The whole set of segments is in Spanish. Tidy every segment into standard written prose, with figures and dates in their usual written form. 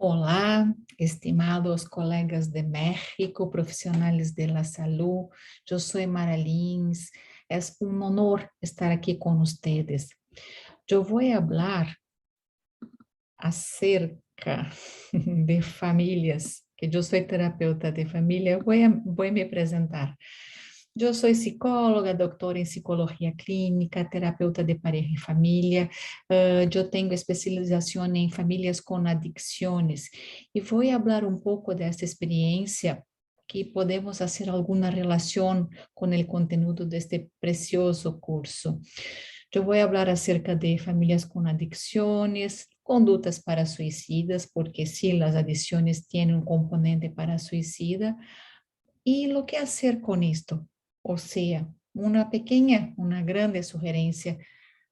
Olá, estimados colegas de México, profissionais de la salud. Eu sou Mara Lins. É um honor estar aqui com vocês. Eu vou falar acerca de famílias, que eu sou terapeuta de família. Vou me apresentar. Eu sou psicóloga, doutora em psicologia clínica, terapeuta de pareja e família. Eu tenho especialização em famílias com adicções e vou falar um pouco dessa experiência que podemos fazer alguma relação com o conteúdo deste precioso curso. Eu vou falar acerca de famílias com adicções, condutas para suicidas, porque sim, as adicções têm um componente para suicida, e o que fazer com isto? Ou seja, uma grande sugerência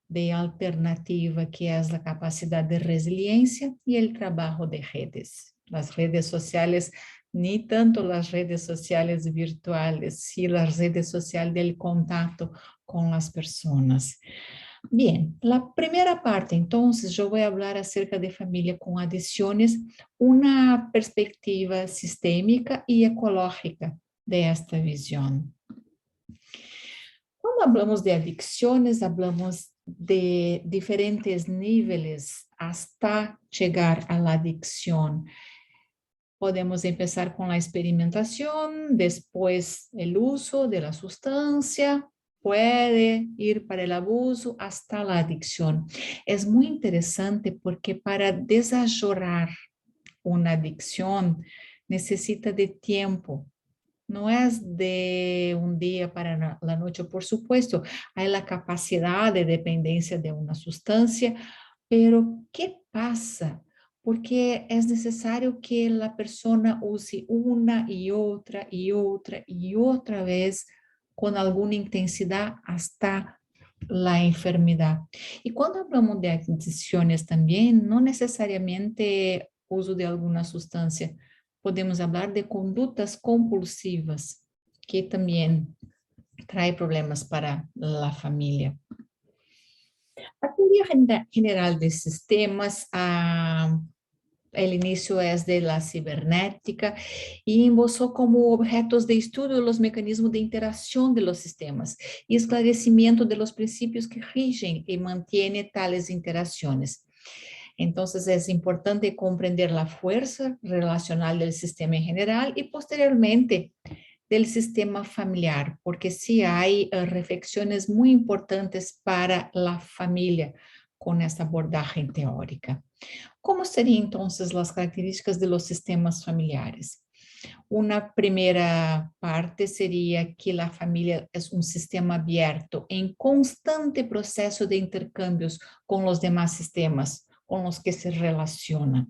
de alternativa que é a capacidade de resiliência e o trabalho de redes. As redes sociais, nem tanto as redes sociais virtuais, sim as redes sociais do contato com as pessoas. Bien, la primera parte, entonces, yo voy a hablar acerca de familia con adicciones, una perspectiva sistémica y ecológica de esta visión. Cuando hablamos de adicciones, hablamos de diferentes niveles hasta llegar a la adicción. Podemos empezar con la experimentación, después el uso de la sustancia, puede ir para el abuso hasta la adicción. Es muy interesante porque para desarrollar una adicción necesita de tiempo. No es de un día para la noche, por supuesto, hay la capacidad de dependencia de una sustancia, pero ¿qué pasa? Porque es necesario que la persona use una y otra y otra y otra vez con alguna intensidad hasta la enfermedad. Y cuando hablamos de adicciones también, no necesariamente uso de alguna sustancia, podemos falar de condutas compulsivas, que também trae problemas para a família. A teoria general de sistemas, el inicio es de la cibernética y esbozó como objetos de estudio los mecanismos de interacción de los sistemas y esclarecimiento de los principios que rigen y mantienen tales interacciones. Entonces, es importante comprender la fuerza relacional del sistema en general y posteriormente del sistema familiar, porque sí hay reflexiones muy importantes para la familia con esta abordaje teórica. ¿Cómo serían entonces las características de los sistemas familiares? Una primera parte sería que la familia es un sistema abierto en constante proceso de intercambios con los demás sistemas con los que se relaciona.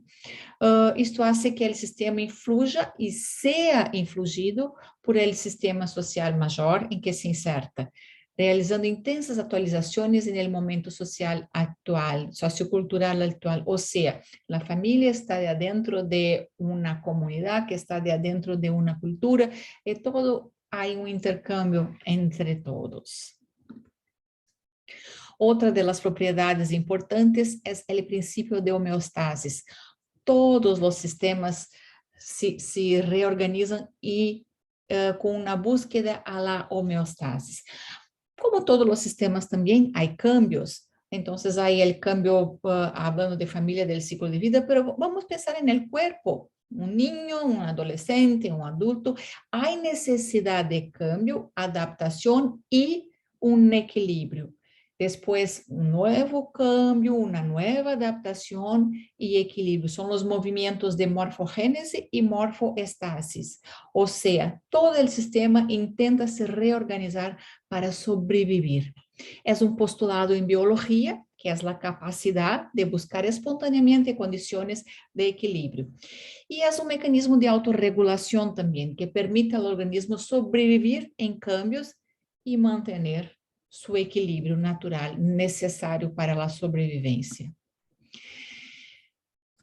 Isto hace que o sistema influya e seja influido por el sistema social maior em que se inserta, realizando intensas atualizações no momento social atual, sociocultural atual, ou seja, a família está dentro de uma comunidade, que está dentro de uma cultura, e todo há intercâmbio entre todos. Outra das propriedades importantes é o princípio de homeostasis. Todos os sistemas se reorganizam e com uma búsqueda a la homeostasis. Como todos os sistemas também, há cambios. Então, há o cambio, hablando de família, del ciclo de vida, pero vamos pensar no cuerpo. Um niño, um adolescente, um adulto, há necessidade de cambio, adaptação e um equilíbrio. Después, un nuevo cambio, una nueva adaptación y equilibrio. Son los movimientos de morfogénesis y morfoestasis. O sea, todo el sistema intenta se reorganizar para sobrevivir. Es un postulado en biología, que es la capacidad de buscar espontáneamente condiciones de equilibrio. Y es un mecanismo de autorregulación también, que permite al organismo sobrevivir en cambios y mantener su equilíbrio natural necessário para a sobrevivência.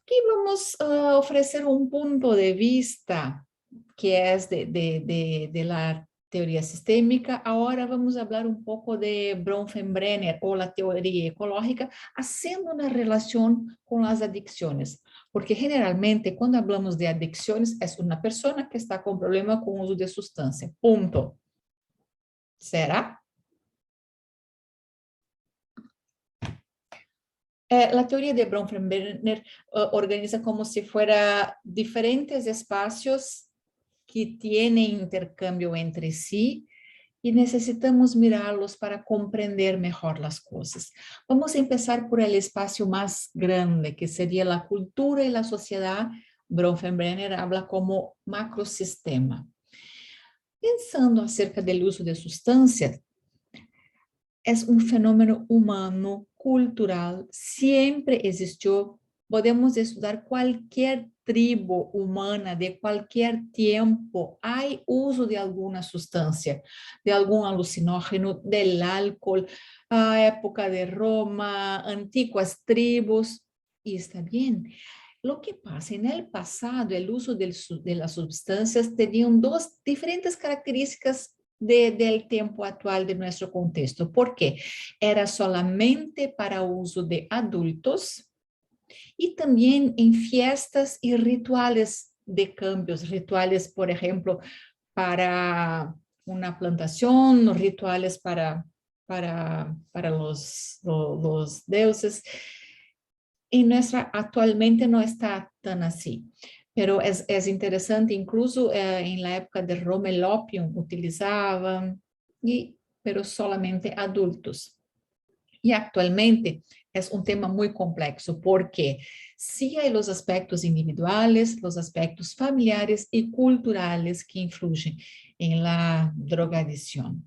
Aqui vamos oferecer um ponto de vista que é de la teoría sistémica. Ahora vamos a hablar un poco de Bronfenbrenner o la teoría ecológica, haciendo una relación con las adicciones, porque generalmente cuando hablamos de adicciones es una persona que está con problema con uso de sustancia, punto. ¿Será? La teoría de Bronfenbrenner organiza como si fuera diferentes espacios que tienen intercambio entre sí y necesitamos mirarlos para comprender mejor las cosas. Vamos a empezar por el espacio más grande, que sería la cultura y la sociedad. Bronfenbrenner habla como macrosistema. Pensando acerca del uso de sustancias, es un fenómeno humano, cultural, siempre existió. Podemos estudiar cualquier tribu humana de cualquier tiempo. Hay uso de alguna sustancia, de algún alucinógeno, del alcohol, a época de Roma, antiguas tribus, y está bien. Lo que pasa, en el pasado, el uso de las sustancias tenían dos diferentes características del tiempo actual de nuestro contexto. ¿Por qué? Era solamente para uso de adultos y también en fiestas y rituales de cambios, rituales, por ejemplo, para una plantación, rituales para los dioses. Y nuestra actualmente no está tan así. Pero es interesante, incluso en la época de Roma, el opio utilizaban, pero solamente adultos. Y actualmente es un tema muy complejo porque sí hay los aspectos individuales, los aspectos familiares y culturales que influyen en la drogadicción.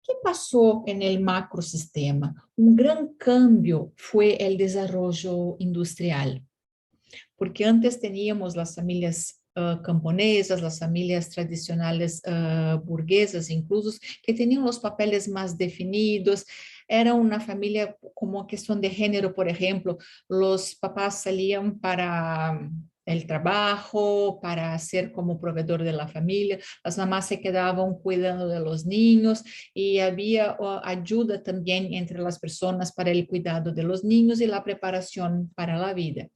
¿Qué pasó en el macrosistema? Un gran cambio fue el desarrollo industrial, porque antes teníamos las familias camponesas, las familias tradicionales burguesas, incluso, que tenían los papeles más definidos. Era una familia como cuestión de género, por ejemplo, los papás salían para el trabajo, para ser como proveedor de la familia, las mamás se quedaban cuidando de los niños y había ayuda también entre las personas para el cuidado de los niños y la preparación para la vida.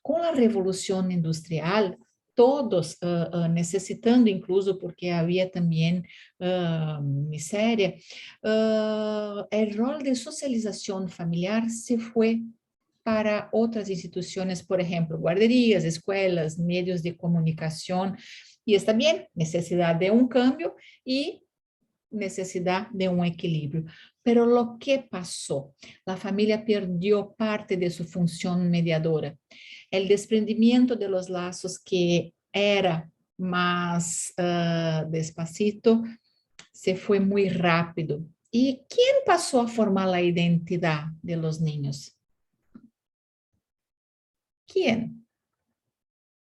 Com a revolução industrial, todos necessitando, incluso porque havia também miséria, o rol de socialização familiar se foi para outras instituições, por exemplo, guarderias, escolas, meios de comunicação, e está bem, necessidade de um cambio e necessidade de um equilíbrio. Pero lo que passou? A família perdeu parte de sua função mediadora. El desprendimiento de los lazos que era más despacito se fue muy rápido. ¿Y quién pasó a formar la identidad de los niños? ¿Quién?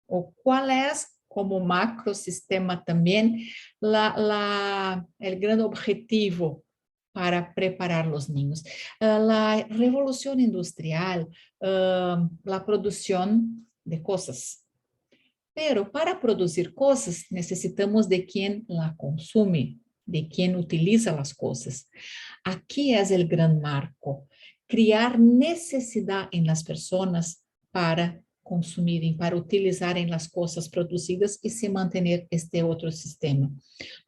¿O cuál es, como macrosistema también, el gran objetivo para preparar los niños? La revolución industrial, la producción de cosas. Pero para producir cosas necesitamos de quien la consume, de quien utiliza las cosas. Aquí es el gran marco, crear necesidad en las personas para consumirem, para utilizarem as coisas produzidas e se manter este outro sistema.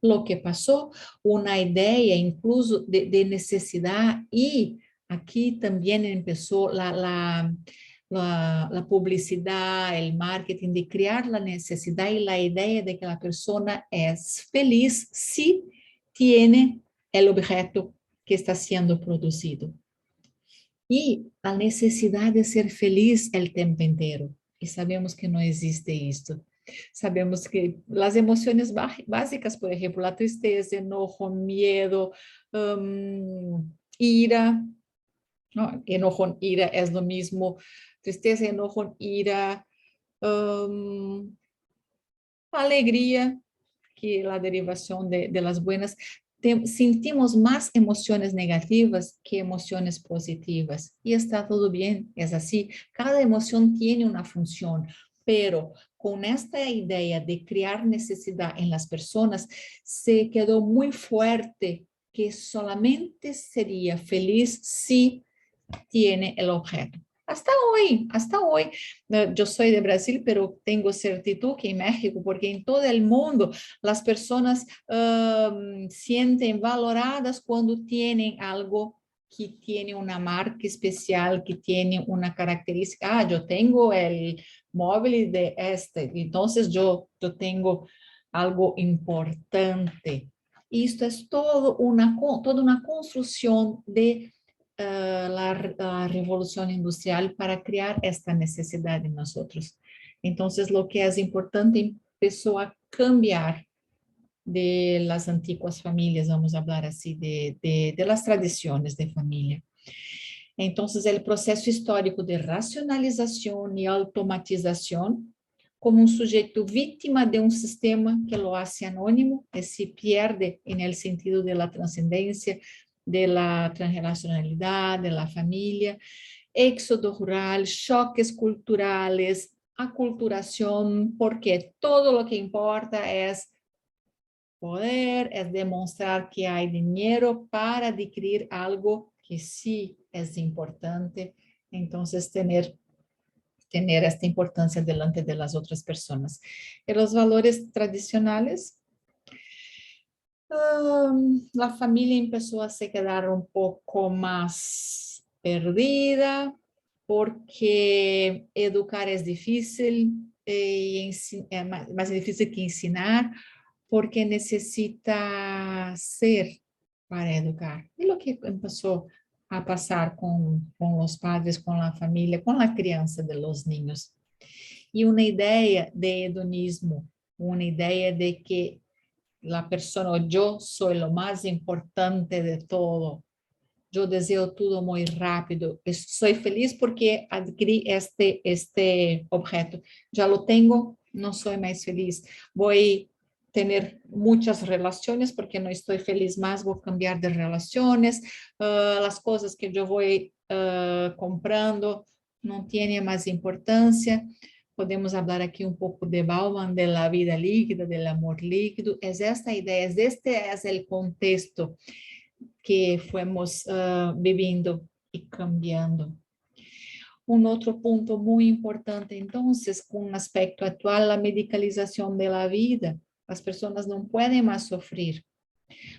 Lo que passou, uma ideia incluso de necessidade e aqui também começou a publicidade, o marketing de criar a necessidade e a ideia de que a pessoa é feliz se tem o objeto que está sendo produzido. E a necessidade de ser feliz o tempo inteiro. E sabemos que não existe isto. Sabemos que as emoções básicas, por exemplo, a tristeza, enojo, medo, ira, ¿no? Enojo, ira é o mesmo. Tristeza, enojo, ira, alegria, que é a derivação de las buenas. Sentimos más emociones negativas que emociones positivas y está todo bien, es así. Cada emoción tiene una función. pero con esta idea de crear necesidad en las personas, se quedó muy fuerte que solamente sería feliz si tiene el objeto. Hasta hoy, yo soy de Brasil, pero tengo certitud que en México, porque en todo el mundo las personas sienten valoradas cuando tienen algo que tiene una marca especial, que tiene una característica. Ah, yo tengo el móvil de este, entonces yo tengo algo importante. Esto es toda una construcción de la revolución industrial para crear esta necesidad en nosotros. Entonces, lo que es importante empezó a cambiar de las antiguas familias, vamos a hablar así, de las tradiciones de familia. Entonces, el proceso histórico de racionalización y automatización, como un sujeto víctima de un sistema que lo hace anónimo, que se pierde en el sentido de la trascendencia, de la transrelacionalidad, de la familia, éxodo rural, choques culturales, aculturación, porque todo lo que importa es poder, es demostrar que hay dinero para adquirir algo que sí es importante, entonces tener esta importancia delante de las otras personas. Y los valores tradicionales, la familia empezó a se quedar un poco más perdida, porque educar es difícil, más difícil que ensinar, porque necesita ser para educar. Y lo que empezó a pasar con los padres, con la familia, con la crianza de los niños. Y una idea de hedonismo, una idea de que la persona, yo soy lo más importante de todo. Yo deseo todo muy rápido. Soy feliz porque adquirí este objeto. Ya lo tengo, no soy más feliz. Voy a tener muchas relaciones porque no estoy feliz más, voy a cambiar de relaciones. Las cosas que yo voy comprando no tienen más importancia. Podemos hablar aqui um pouco de Bauman, da vida líquida, do amor líquido. É esta ideia, este é o contexto que fomos vivendo e cambiando. Um outro ponto muito importante, então, com o aspecto atual, a medicalização da vida. As pessoas não podem mais sofrer.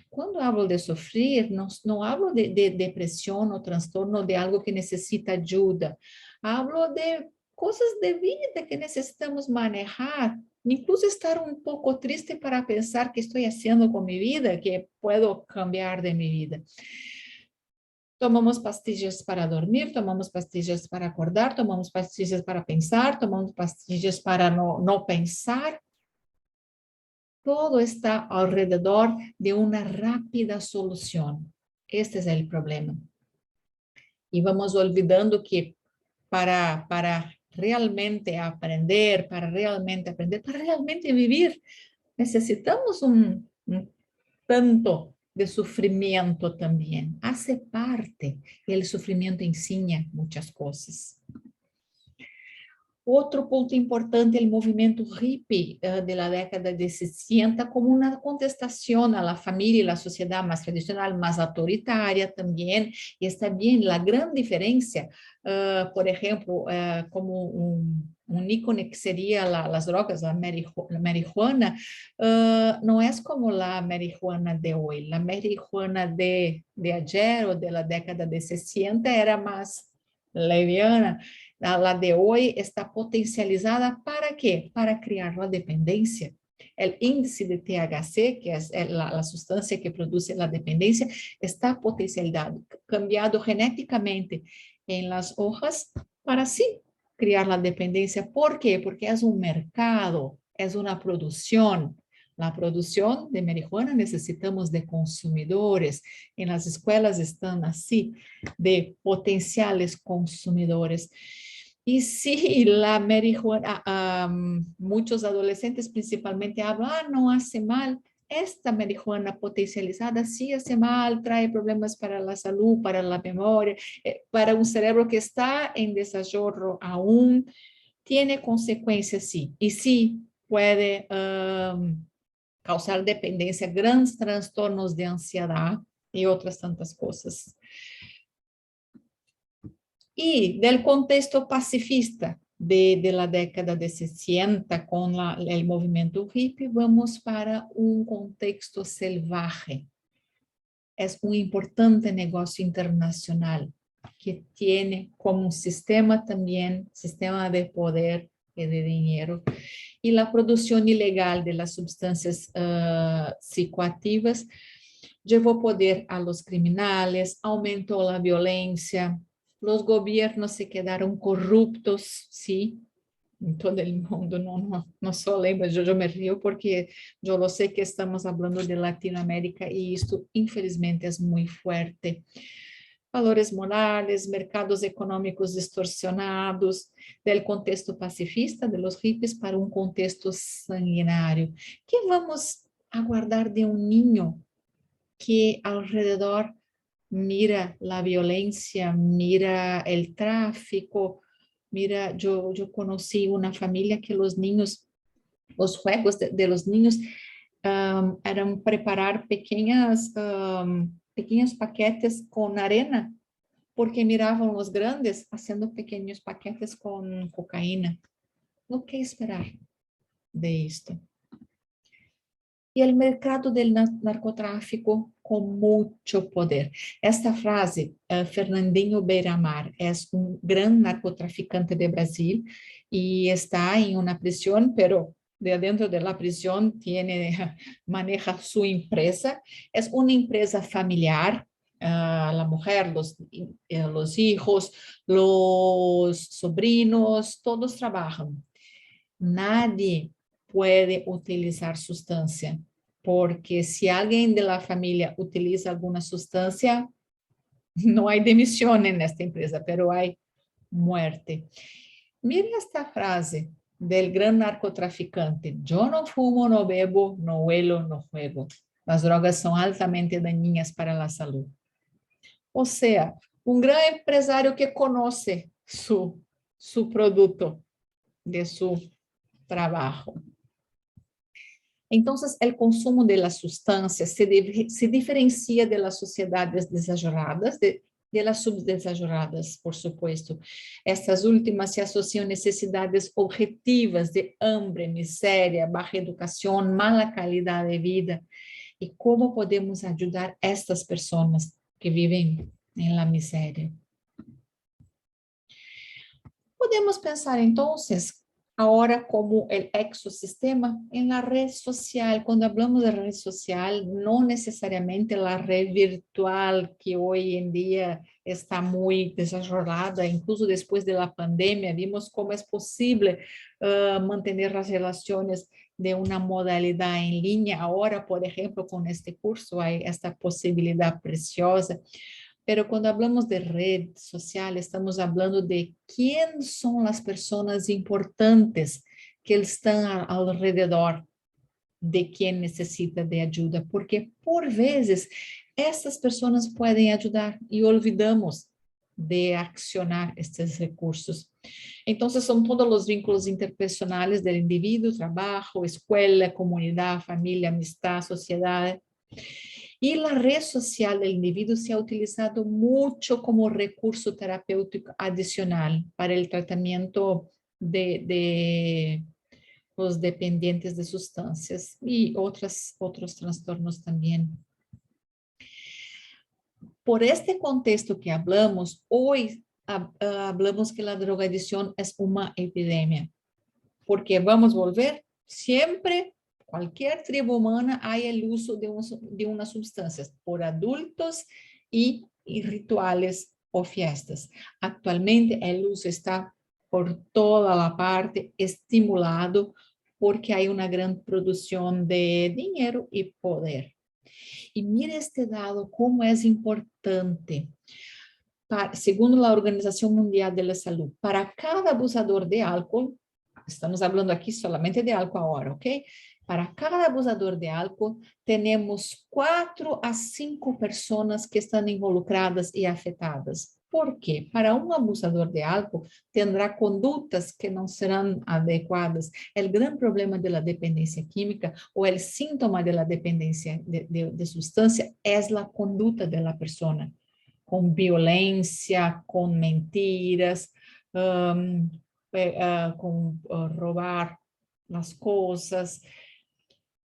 Quando hablo de sofrer, não hablo de depressão ou transtorno de algo que necessita ajuda. Hablo de coisas de vida que necessitamos manejar, incluso estar um pouco triste para pensar que estou fazendo com minha vida, que puedo cambiar de minha vida. Tomamos pastillas para dormir, tomamos pastillas para acordar, tomamos pastillas para pensar, tomamos pastillas para no pensar. Todo está alrededor de una rápida solución. Este es el problema. Y vamos olvidando que para realmente aprender, para realmente vivir, necesitamos un tanto de sufrimiento también. Hace parte. El sufrimiento enseña muchas cosas. Outro ponto importante é o movimento hippie da década de 60, como uma contestação à família e à sociedade mais tradicional, mais autoritária também. E está bem a grande diferença, por exemplo, como um ícone que seria as drogas, a marihuana, não é como a marihuana de hoje. A marihuana de ayer ou da década de 60 era mais leviana. La de hoy está potencializada ¿para qué? Para crear la dependencia. El índice de THC, que es la sustancia que produce la dependencia, está potencializado, cambiado genéticamente en las hojas para así crear la dependencia. ¿Por qué? Porque es un mercado, es una producción. La producción de marihuana necesitamos de consumidores. En las escuelas están así, de potenciales consumidores. Y sí, la marihuana, muchos adolescentes principalmente hablan, no hace mal. Esta marihuana potencializada sí hace mal, trae problemas para la salud, para la memoria, para un cerebro que está en desarrollo aún, Tiene consecuencias, sí, y sí puede causar dependencia, grandes trastornos de ansiedad y otras tantas cosas. Y del contexto pacifista de la década de 60 con el movimiento hippie, vamos para un contexto salvaje. Es un importante negocio internacional que tiene como sistema también, sistema de poder y de dinero, y la producción ilegal de las sustancias psicoactivas llevó poder a los criminales, aumentó la violencia, los gobiernos se quedaron corruptos, sí, en todo el mundo, no solo lembra, yo me río porque yo lo sé que estamos hablando de Latinoamérica y esto infelizmente es muy fuerte. Valores morales, mercados econômicos distorsionados, del contexto pacifista de los hippies para un contexto sanguinário. ¿Qué vamos a guardar de un niño que alrededor mira la violencia, mira el tráfico? Mira, yo conocí una familia que los niños, los juegos de los niños eran preparar pequeños paquetes con arena, porque miraban los grandes haciendo pequeños paquetes con cocaína. ¿No qué esperar de esto? Y el mercado del narcotráfico con mucho poder. Esta frase, Fernandinho Beiramar, es un gran narcotraficante de Brasil y está en una prisión, pero de dentro de la prisión maneja su empresa. Es una empresa familiar. La mujer, los hijos, los sobrinos, todos trabajan. Nadie puede utilizar sustancia, porque si alguien de la familia utiliza alguna sustancia, no hay demisión en esta empresa, pero hay muerte. Mire esta frase del gran narcotraficante: yo no fumo, no bebo, no huelo, no juego. Las drogas son altamente dañinas para la salud. O sea, un gran empresario que conoce su producto de su trabajo. Entonces, el consumo de las sustancias se diferencia de las sociedades desarrolladas, de las subdesarrolladas, por supuesto. Estas últimas se asocian a necesidades objetivas de hambre, miseria, baja educación, mala calidad de vida. ¿Y cómo podemos ayudar a estas personas que viven en la miseria? Podemos pensar entonces ahora como el ecosistema en la red social. Cuando hablamos de red social, no necesariamente la red virtual que hoy en día está muy desarrollada, incluso después de la pandemia, vimos cómo es posible mantener las relaciones de una modalidad en línea. Ahora, por ejemplo, con este curso hay esta posibilidad preciosa. Pero cuando hablamos de red social, estamos hablando de quién son las personas importantes que están alrededor de quien necesita de ayuda, porque por veces essas personas pueden ayudar y olvidamos de accionar estos recursos. Entonces son todos los vínculos interpersonales del individuo: trabajo, escuela, comunidad, familia, amistad, sociedad. Y la red social del individuo se ha utilizado mucho como recurso terapéutico adicional para el tratamiento de los dependientes de sustancias y otros trastornos también. Por este contexto que hablamos, hoy hablamos que la drogadicción es una epidemia, porque vamos a volver siempre. Cualquier tribu humana hay el uso de unas sustancias por adultos y rituales o fiestas. Actualmente el uso está por toda la parte, estimulado porque hay una gran producción de dinero y poder. Y mire este dado, cómo es importante. Según la Organización Mundial de la Salud, para cada abusador de álcool, estamos hablando aquí solamente de álcool ahora, ¿ok? Para cada abusador de álcool, tenemos 4 a 5 personas que están involucradas y afetadas. ¿Por qué? Para un abusador de álcool tendrá conductas que no serán adecuadas. El gran problema de la dependencia química o el síntoma de la dependencia de sustancia es la conducta de la persona, con violencia, con mentiras, con robar las cosas.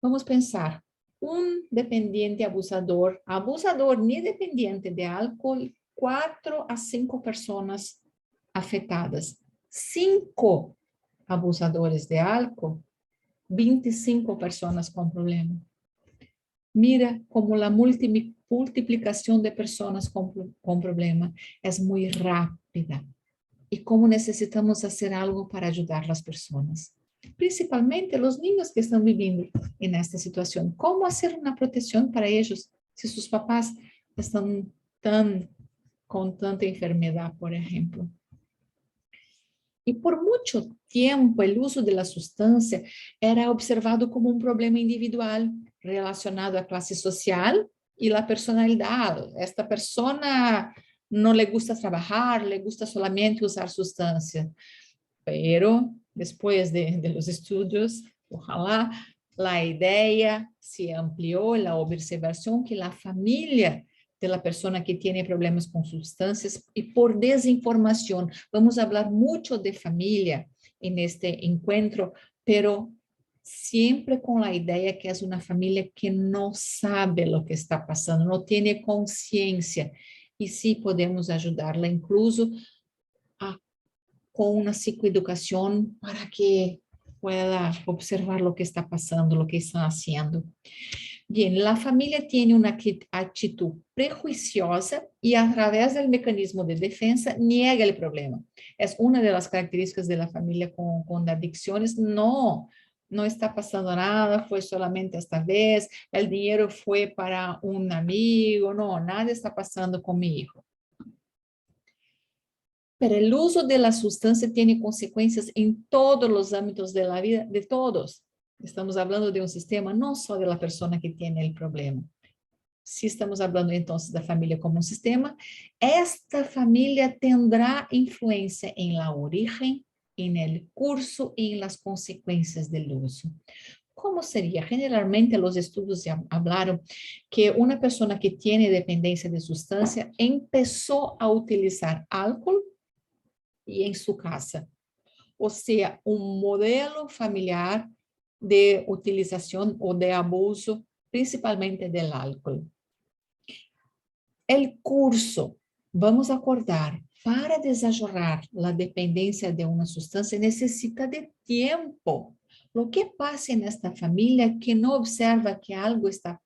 Vamos pensar, un dependiente abusador, abusador ni dependiente de álcool, 4 a 5 personas afetadas. 5 abusadores de álcool, 25 personas con problema. Mira como la multiplicación de personas con problema es muy rápida y cómo necesitamos hacer algo para ayudar a las personas. Principalmente los niños que están viviendo en esta situación. ¿Cómo hacer una protección para ellos si sus papás están con tanta enfermedad, por ejemplo? Y por mucho tiempo el uso de la sustancia era observado como un problema individual relacionado a clase social y la personalidad. Esta persona no le gusta trabajar, le gusta solamente usar sustancia. Pero después de los estudios, ojalá la idea se amplió, la observación que la familia de la persona que tiene problemas con sustancias y por desinformación. Vamos a hablar mucho de familia en este encuentro, pero siempre con la idea que es una familia que no sabe lo que está pasando, no tiene conciencia y sí podemos ayudarla incluso a con una psicoeducación para que pueda observar lo que está pasando, lo que están haciendo. Bien, la familia tiene una actitud prejuiciosa y a través del mecanismo de defensa niega el problema. Es una de las características de la familia con adicciones. No, no está pasando nada, fue solamente esta vez, el dinero fue para un amigo, no, nada está pasando con mi hijo. Pero el uso de la sustancia tiene consecuencias en todos los ámbitos de la vida de todos. Estamos hablando de un sistema, no solo de la persona que tiene el problema. Si estamos hablando entonces de la familia como un sistema, esta familia tendrá influencia en la origen, en el curso y en las consecuencias del uso. ¿Cómo sería? Generalmente los estudios ya hablaron que una persona que tiene dependencia de sustancia empezó a utilizar álcool y en su casa. O sea, un modelo familiar de utilización o de abuso, principalmente del alcohol. El curso, vamos a acordar, para desarrollar la dependencia de una sustancia necesita de tiempo. Lo que pasa en esta familia que no observa que algo está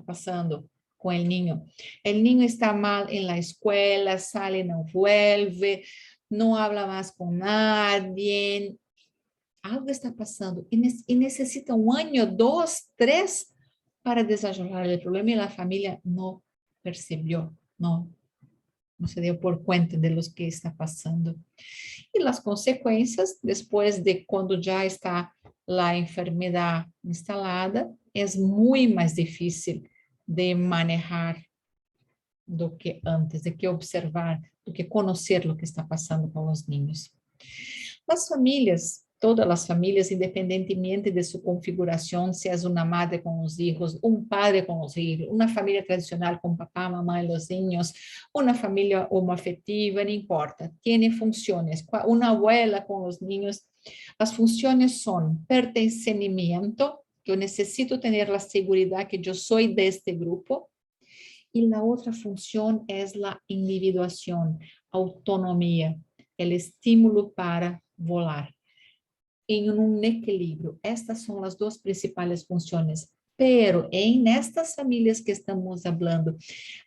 pasando con el niño. El niño está mal en la escuela, sale, no vuelve, no habla más con nadie. Algo está pasando y necesita 1 año, 2, 3 para desarrollar el problema y la familia no percibió, no se dio por cuenta de lo que está pasando. Y las consecuencias, después de cuando ya está la enfermedad instalada, es muy más difícil de manejar do que antes, de que observar, do que conocer lo que está pasando con los niños. Las familias, todas las familias, independientemente de su configuración, si es una madre con los hijos, un padre con los hijos, una familia tradicional con papá, mamá y los niños, una familia homoafectiva, no importa, tiene funciones, una abuela con los niños. Las funciones son pertenecimiento, yo necesito tener la seguridad que yo soy de este grupo, y la otra función es la individuación, autonomía, el estímulo para volar. En un equilibrio, estas son las dos principales funciones. Pero en estas familias que estamos hablando,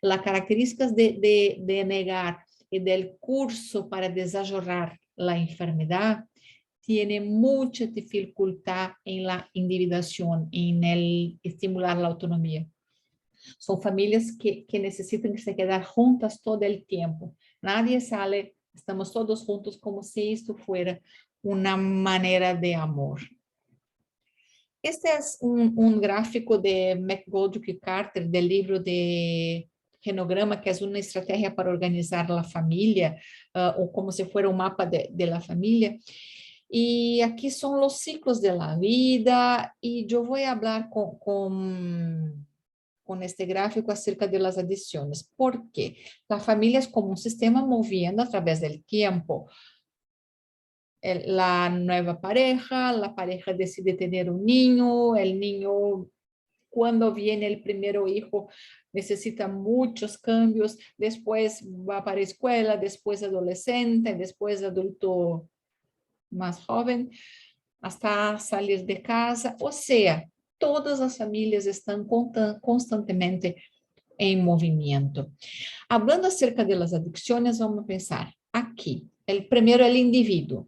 las características de negar y del curso para desarrollar la enfermedad tiene mucha dificultad en la individuación, en el estimular la autonomía. Son familias que necesitan se quedar juntas todo el tiempo. Nadie sale, estamos todos juntos como si esto fuera una manera de amor. Este es un gráfico de McGoldrick y Carter del libro de genograma, que é uma estratégia para organizar a família, ou como se fosse um mapa de la família. E aqui são os ciclos de la vida, e eu vou falar com este gráfico acerca de las adiciones. ¿Por qué? La familia es como un sistema moviendo a través del tiempo. La nueva pareja, la pareja decide tener un niño, el niño, cuando viene el primer hijo, necesita muchos cambios, después va para escuela, después adolescente, después adulto más joven, hasta salir de casa. O sea, todas as famílias estão constantemente em movimento. Hablando acerca de las adicciones, vamos pensar aqui. Primeiro, o indivíduo.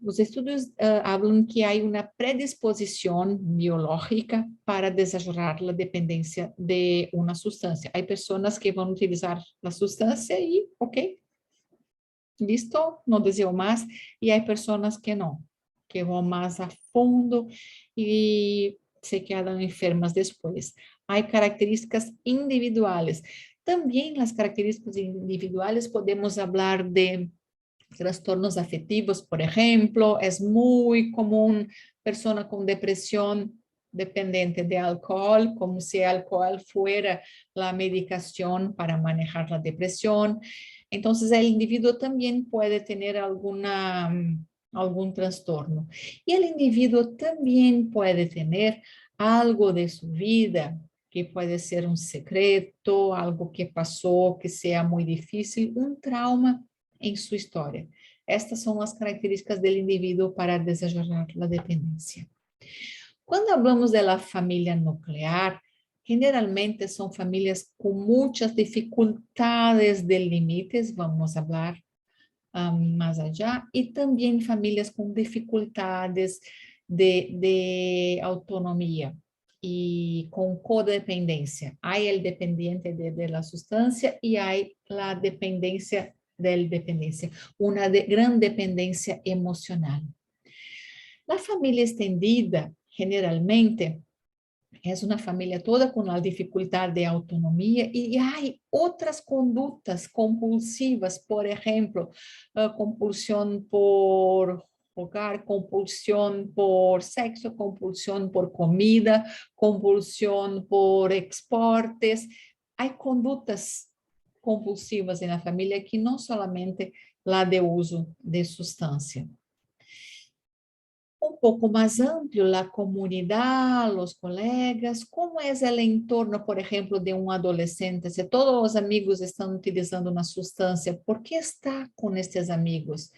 Os estudos hablan que há uma predisposição biológica para desenvolver a dependência de uma substância. Há pessoas que vão utilizar a substância e, ok, listo, não desejo mais. E há pessoas que não, que vão mais a fundo e se quedam enfermas depois. Há características individuais. Também as características individuais podemos falar de trastornos afetivos, por exemplo. É muito comum pessoa com depressão dependente de álcool, como se o álcool fuera a medicação para manejar a depressão. Então, o indivíduo também pode ter algum transtorno. E o indivíduo também pode ter algo de sua vida que pode ser um secreto, algo que passou, que seja muito difícil, um trauma em sua história. Estas são as características do indivíduo para desenvolver a dependência. Quando falamos da família nuclear, generalmente são famílias com muitas dificuldades de limites, vamos falar mais allá, e também famílias com dificuldades de autonomia e com codependência. Há o dependente de substância e há a dependência del dependência, uma grande dependência emocional. A família estendida, generalmente, é uma família toda com a dificuldade de autonomia e há outras condutas compulsivas, por exemplo, compulsão por jogar, compulsão por sexo, compulsão por comida, compulsão por esportes. Há condutas compulsivas na família que não somente lá de uso de substância. Um pouco mais amplo, a comunidade, os colegas, como é o entorno, por exemplo, de um adolescente? Se todos os amigos estão utilizando uma substância, por que está com estes amigos? O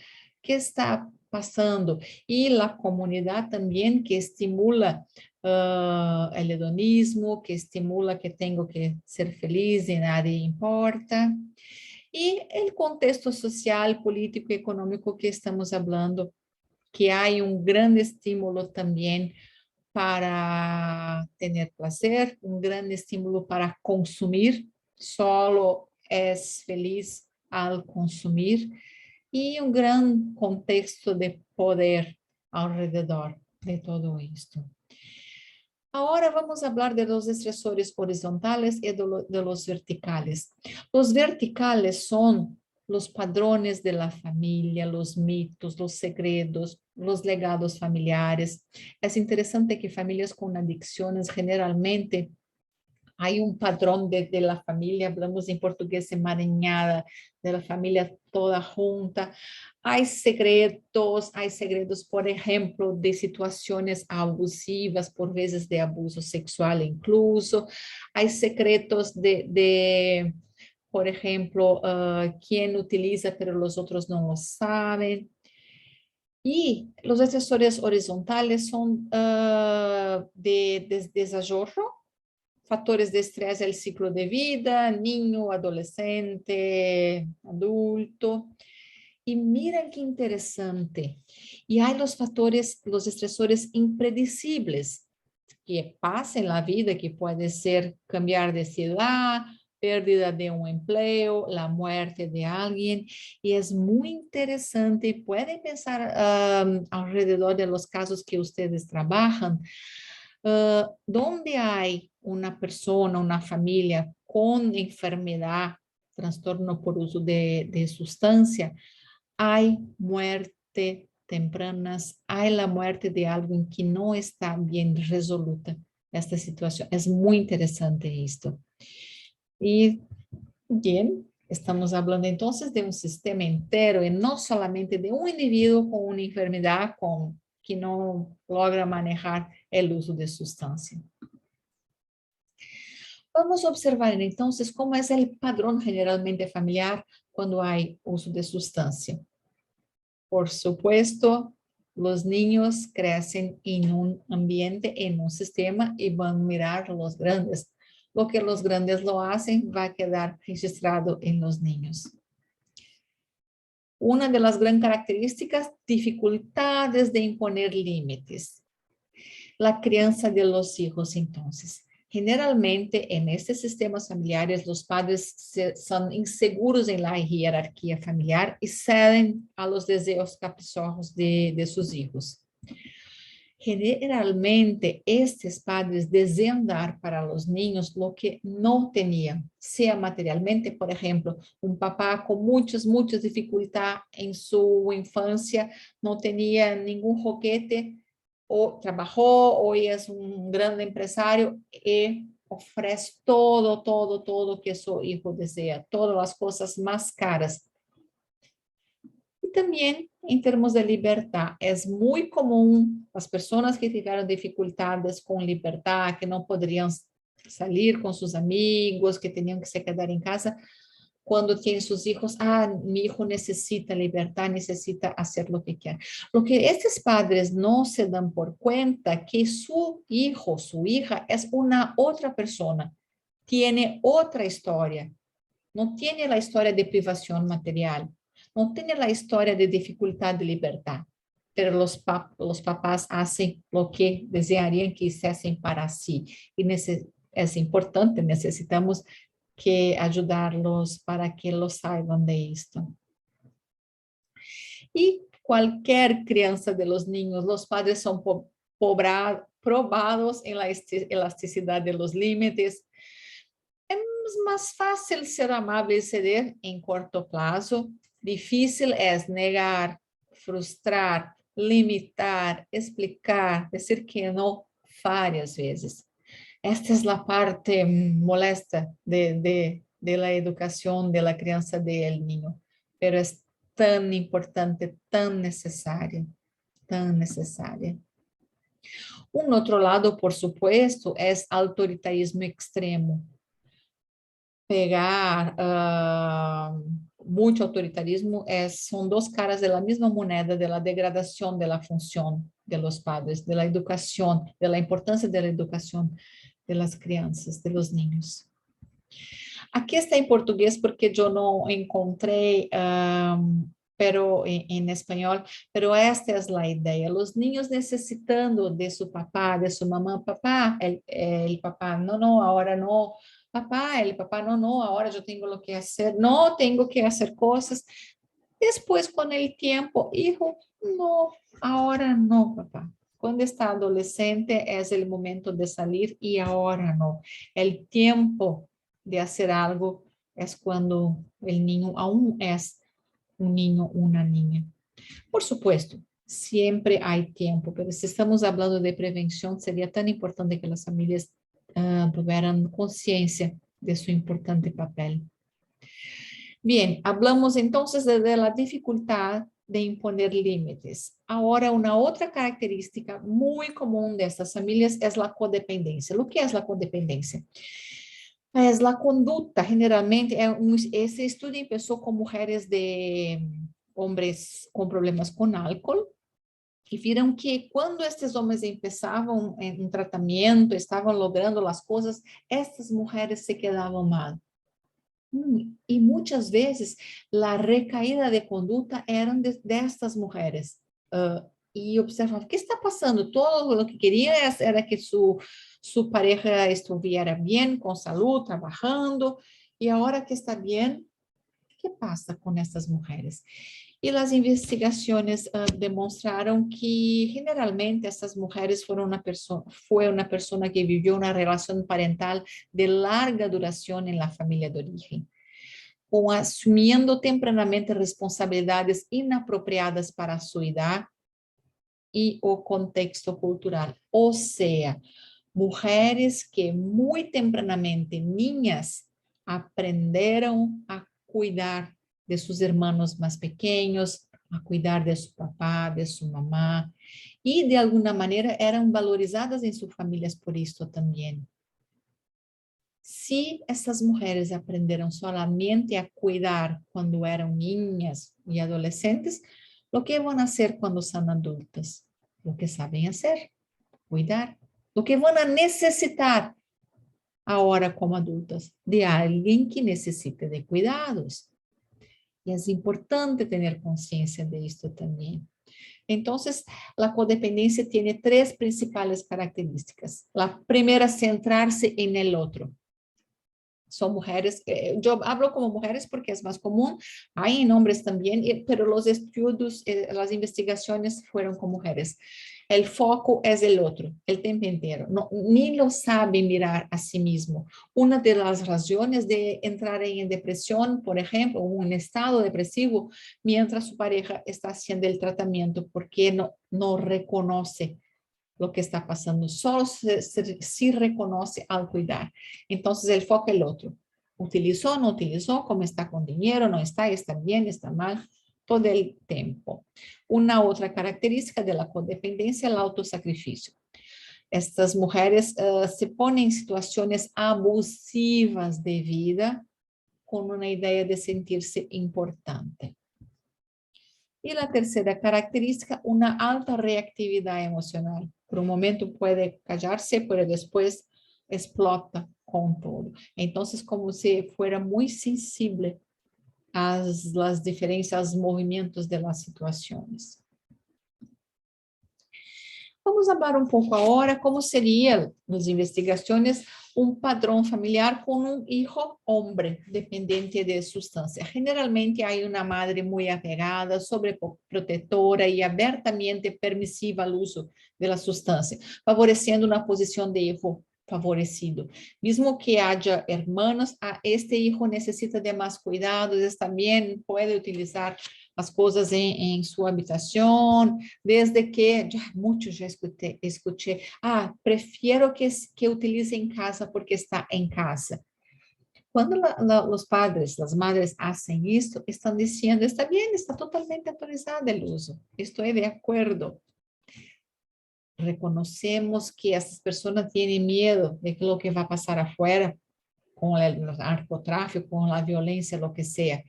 que está passando? E a comunidade também que estimula o hedonismo, que estimula que tenho que ser feliz e nada importa. E o contexto social, político e econômico que estamos falando, que há grande estímulo também para ter prazer, grande estímulo para consumir, solo é feliz ao consumir, e grande contexto de poder ao redor de todo isto. Agora vamos falar de los estresores horizontales e de los verticales. Los verticales são los padrões de la familia, los mitos, los segredos, los legados familiares. É interessante que famílias com adicções, generalmente, há padrão de la família, hablamos em português emaranhada, de la família toda junta. Há segredos, por exemplo, de situações abusivas, por vezes de abuso sexual incluso. Há secretos por exemplo, quem utiliza, pero os outros não o sabem. E os estresores horizontales são de desajorro, fatores de estresse é o ciclo de vida, niño, adolescente, adulto. E mira que interessante. E há os fatores, os estressores impredicíveis, que passam na vida, que pode ser cambiar de cidade, pérdida de um emprego, a morte de alguém, e é muito interessante. Podem pensar ao redor de los casos que vocês trabalham, onde há uma pessoa, uma família con enfermedad, trastorno por uso de sustancia, hay muerte tempranas, hay la muerte de alguien que no está bien resoluta esta situación. Es muy interesante esto. Y bien, estamos hablando entonces de un sistema entero y no solamente de un individuo con una enfermedad que no logra manejar el uso de sustancia. Vamos a observar entonces cómo es el padrón generalmente familiar cuando hay uso de sustancia. Por supuesto, los niños crecen en un ambiente, en un sistema y van a mirar a los grandes. Lo que los grandes lo hacen va a quedar registrado en los niños. Una de las grandes características, dificultades de imponer límites. La crianza de los hijos, entonces. Generalmente, en estos sistemas familiares, los padres son inseguros en la jerarquía familiar y ceden a los deseos caprichosos de sus hijos. Generalmente, estos padres desean dar para los niños lo que no tenían, sea materialmente, por ejemplo, un papá con muchas dificultades en su infancia, no tenía ningún juguete, o trabajó, hoy es un gran empresario y ofrece todo que su hijo desea, todas las cosas más caras. Y también en términos de libertad, es muy común las personas que tuvieron dificultades con libertad, que no podrían salir con sus amigos, que tenían que se quedar en casa, cuando tienen sus hijos, mi hijo necesita libertad, necesita hacer lo que quiere. Lo que estos padres no se dan por cuenta que su hijo, su hija es una otra persona, tiene otra historia, no tiene la historia de privación material, no tiene la historia de dificultad de libertad, pero los papás hacen lo que desearían que hiciesen para sí. Y es importante, necesitamos que ayudarlos para que lo saiban de esto. Y cualquier crianza de los niños, los padres son probados en la elasticidad de los límites. Es más fácil ser amable y ceder en corto plazo. Difícil es negar, frustrar, limitar, explicar, decir que no varias veces. Esta es la parte molesta de la educación de la crianza del niño, pero es tan importante, tan necesaria, tan necesaria. Un otro lado, por supuesto, es autoritarismo extremo. Pegar mucho autoritarismo son dos caras de la misma moneda de la degradación de la función de los padres, de la educación, de la importancia de la educación de las crianças, de los niños. Aquí está en portugués porque yo no encontré pero en español, pero esta es la idea. Los niños necesitando de su papá, de su mamá, papá, el papá, no, ahora no, papá, el papá, no, ahora yo tengo lo que hacer, no tengo que hacer cosas. Después, con el tiempo, hijo, no, ahora no, papá. Cuando está adolescente es el momento de salir y ahora no. El tiempo de hacer algo es cuando el niño aún es un niño, una niña. Por supuesto, siempre hay tiempo, pero si estamos hablando de prevención, sería tan importante que las familias tuvieran conciencia de su importante papel. Bien, hablamos entonces de la dificultad de imponer límites. Ahora, una otra característica muy común de estas familias es la codependencia. ¿Lo que es la codependencia? Es la conducta, generalmente, ese estudio empezó con mujeres de hombres con problemas con álcool, y vieron que cuando estos hombres empezaban en un tratamiento, estaban logrando las cosas, estas mujeres se quedaban mal. Y muchas veces la recaída de conducta eran de estas mujeres. Y observaban, ¿qué está pasando? Todo lo que quería era que su pareja estuviera bien, con salud, trabajando, y ahora que está bien, ¿qué pasa con estas mujeres? Y las investigaciones demostraron que generalmente estas mujeres fue una persona que vivió una relación parental de larga duración en la familia de origen, o asumiendo tempranamente responsabilidades inapropriadas para su edad y o contexto cultural. O sea, mujeres que muy tempranamente, niñas, aprenderam a cuidar de sus hermanos más pequeños, a cuidar de su papá, de su mamá, y de alguna manera eran valorizadas en sus familias por esto también. Si essas mulheres aprenderam solamente a cuidar quando eram niñas e adolescentes, o que vão fazer quando são adultas? O que sabem fazer, cuidar. O que vão necessitar agora como adultas? De alguém que necessite de cuidados. E é importante ter consciência de isto também. Então, a codependência tem três principais características. A primeira, centrar-se em el outro. Son mujeres, yo hablo como mujeres porque es más común, hay en hombres también, pero los estudios, las investigaciones fueron con mujeres. El foco es el otro, el tiempo entero, no, ni lo sabe mirar a sí mismo. Una de las razones de entrar en depresión, por ejemplo, un estado depresivo, mientras su pareja está haciendo el tratamiento, porque no reconoce lo que está pasando, solo se reconoce al cuidar. Entonces el foco es el otro. ¿Utilizó, no utilizó? ¿Cómo está con dinero? ¿No está? ¿Está bien? ¿Está mal? Todo el tiempo. Una otra característica de la codependencia es el autosacrificio. Estas mujeres se ponen en situaciones abusivas de vida con una idea de sentirse importante. Y la tercera característica, una alta reactividad emocional. Por un momento puede callarse, pero después explota con todo. Entonces, como si fuera muy sensible a las diferencias, movimientos de las situaciones. Vamos hablar um pouco agora como seria, nas investigações, padrão familiar com hijo hombre dependente de substância. Generalmente, há uma madre muito apegada, sobreprotetora e abertamente permissiva ao uso da substância, favorecendo uma posição de hijo favorecido. Mesmo que haja hermanos, este hijo necessita de mais cuidados, também pode utilizar as coisas em sua habitação, desde que, já escutei, prefiro que utilize em casa porque está em casa. Quando os padres, as madres fazem isso, estão dizendo, está bem, está totalmente autorizado o uso, estou de acordo. Reconocemos que essas pessoas têm medo de lo que vai passar afuera, com o narcotráfico, com a violência, lo que seja.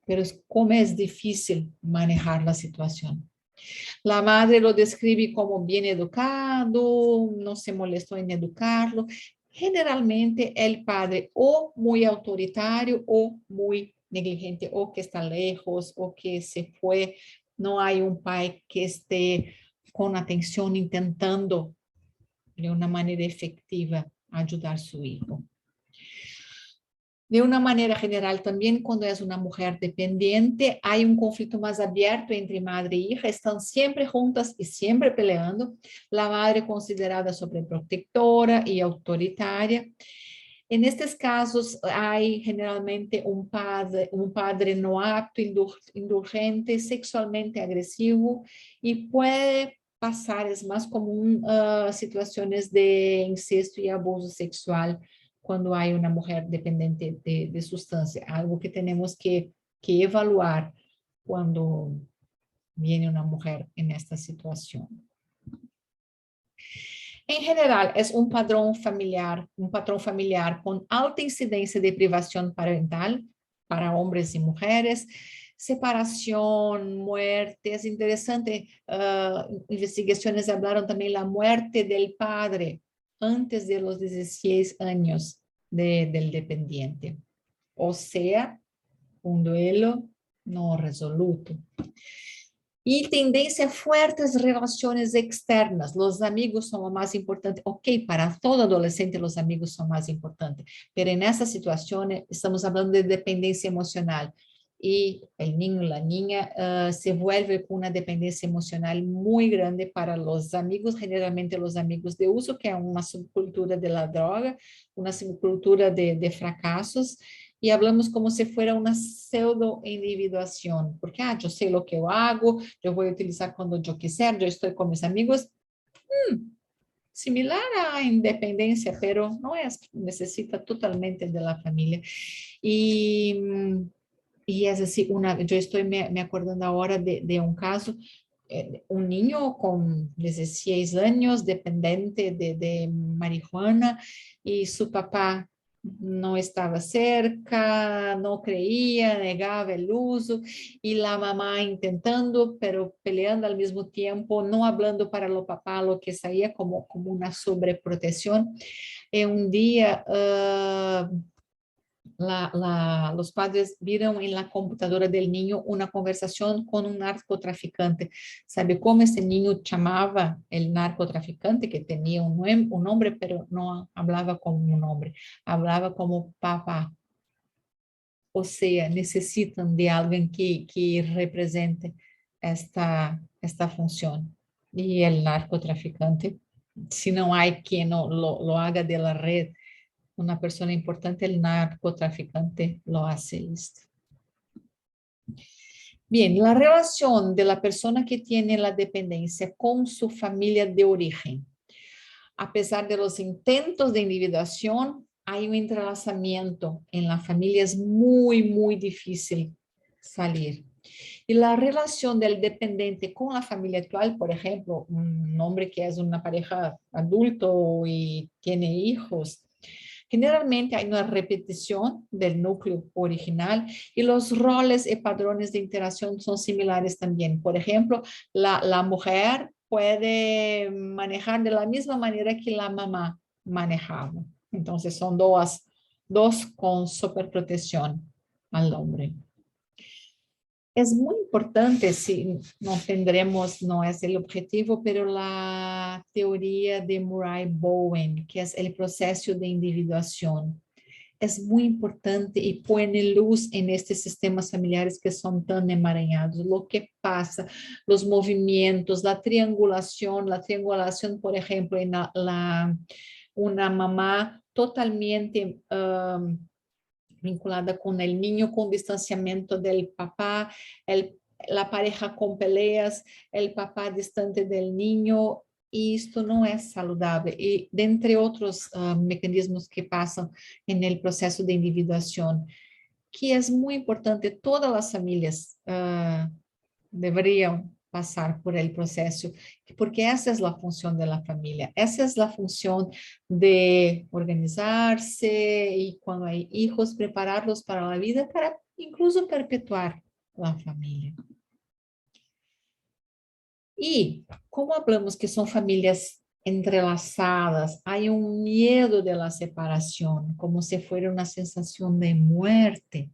Pero como es difícil manejar la situación. La madre lo describe como bien educado, no se molestó en educarlo. Generalmente el padre o muy autoritario o muy negligente, o que está lejos, o que se fue. No hay un pai que esté con atención intentando de una manera efectiva ayudar a su hijo. De una manera general, también cuando es una mujer dependiente, hay un conflicto más abierto entre madre e hija, están siempre juntas y siempre peleando. La madre considerada sobreprotectora y autoritaria. En estos casos hay generalmente un padre no apto, indulgente, sexualmente agresivo y puede pasar, es más común, situaciones de incesto y abuso sexual quando há uma mulher dependente de substância, algo que temos que evaluar quando vem uma mulher nesta situação. Em geral, é um padrão familiar com alta incidência de privação parental para homens e mulheres, separação, muerte. É interessante, investigações falaram também da muerte del padre antes de los 16 años del dependiente. O sea, un duelo no resoluto. Y tendencia a fuertes relaciones externas. Los amigos son lo más importante. Ok, para todo adolescente los amigos son más importantes. Pero en esa situación estamos hablando de dependencia emocional. y el niño, la niña, se vuelve con una dependencia emocional muy grande para los amigos, generalmente los amigos de uso, que es una subcultura de la droga, una subcultura de fracasos, y hablamos como si fuera una pseudo individuación, porque yo sé lo que yo hago, yo voy a utilizar cuando yo quiser, yo estoy con mis amigos, similar a independencia, pero no es, necesita totalmente de la familia. Y, y es así, yo estoy me acordando ahora de un caso, un niño con 16 años, dependiente de marihuana, y su papá no estaba cerca, no creía, negaba el uso, y la mamá intentando, pero peleando al mismo tiempo, no hablando para lo papá, lo que salía como una sobreprotección. Y un día los padres vieron en la computadora del niño una conversación con un narcotraficante. ¿Sabe cómo ese niño llamaba el narcotraficante? Que tenía un nombre, pero no hablaba como un nombre, hablaba como papá. O sea, necesitan de alguien que represente esta función. Y el narcotraficante, si no hay quien lo haga de la red, una persona importante, el narcotraficante lo hace esto. Bien, la relación de la persona que tiene la dependencia con su familia de origen. A pesar de los intentos de individuación, hay un entrelazamiento en la familia, es muy, muy difícil salir. Y la relación del dependiente con la familia actual, por ejemplo, un hombre que es una pareja adulto y tiene hijos, generalmente hay una repetición del núcleo original y los roles y patrones de interacción son similares también. Por ejemplo, la mujer puede manejar de la misma manera que la mamá manejaba. Entonces son dos con superprotección al hombre. Es muy importante, si no tendremos, no es el objetivo, pero la teoría de Murray Bowen, que es el proceso de individuación, es muy importante y pone luz en estos sistemas familiares que son tan emaranhados. Lo que pasa, los movimientos, la triangulación, por ejemplo, en una mamá totalmente vinculada con el niño con distanciamiento del papá, la pareja con peleas, el papá distante del niño, y esto no es saludable. Y de entre otros mecanismos que pasan en el proceso de individuación, que es muy importante, todas las familias deberían pasar por el proceso, porque esa es la función de la familia, esa es la función de organizarse y cuando hay hijos, prepararlos para la vida, para incluso perpetuar la familia. Y como hablamos que son familias entrelazadas, hay un miedo de la separación, como si fuera una sensación de muerte.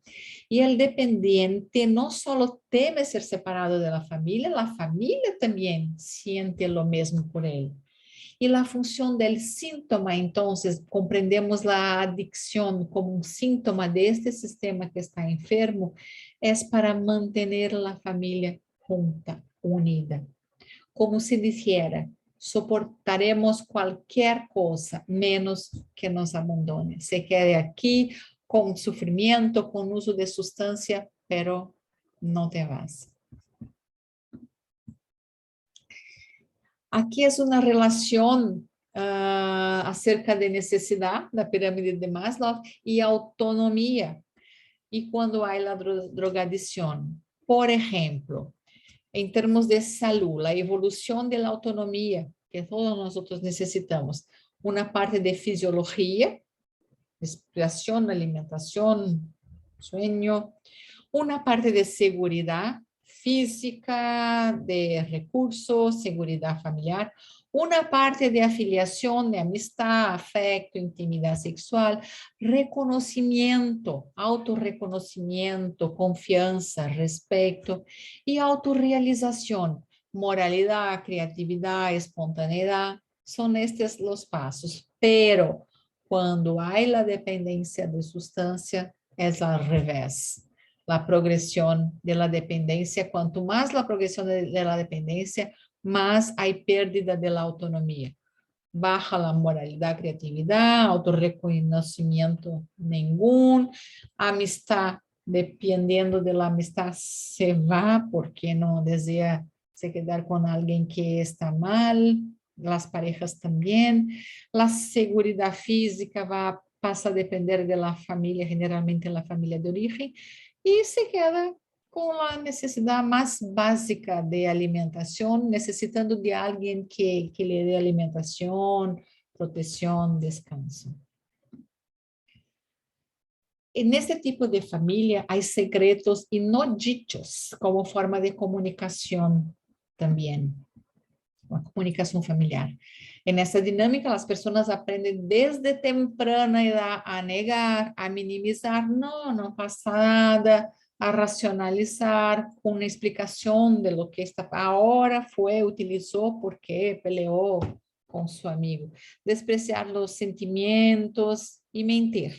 Y el dependiente no solo teme ser separado de la familia también siente lo mismo por él. Y la función del síntoma, entonces, comprendemos la adicción como un síntoma de este sistema que está enfermo, es para mantener la familia junta, unida. Como se dijera, soportaremos cualquier cosa, menos que nos abandone. Se quede aquí con sufrimiento, con uso de sustancia, pero no te vas. Aquí es una relación acerca de necesidad, la pirámide de Maslow, y autonomía. Y cuando hay la drogadicción, por ejemplo, en términos de salud, la evolución de la autonomía que todos nosotros necesitamos, una parte de fisiología, respiración, alimentación, sueño, una parte de seguridad física, de recursos, seguridad familiar, una parte de afiliación, de amistad, afecto, intimidad sexual, reconocimiento, autorreconocimiento, confianza, respeto y autorrealización, moralidad, creatividad, espontaneidad, son estos los pasos, pero quando há a dependência de substância, é ao revés. la progresión de la dependencia. Cuanto más la progresión de la dependencia, más hay pérdida de la autonomía. Baja la moralidad, creatividad, autorreconocimiento ningún, amistad, dependiendo de la amistad, se va porque no desea se quedar con alguien que está mal, las parejas también. La seguridad física pasa a depender de la familia, generalmente la familia de origen, y se queda con la necesidad más básica de alimentación, necesitando de alguien que le dé alimentación, protección, descanso. En este tipo de familia hay secretos y no dichos como forma de comunicación también, una comunicación familiar. En esta dinámica, las personas aprenden desde temprana edad a negar, a minimizar, no pasa nada, a racionalizar con una explicación de lo que está ahora fue, utilizó, porque peleó con su amigo. Despreciar los sentimientos y mentir.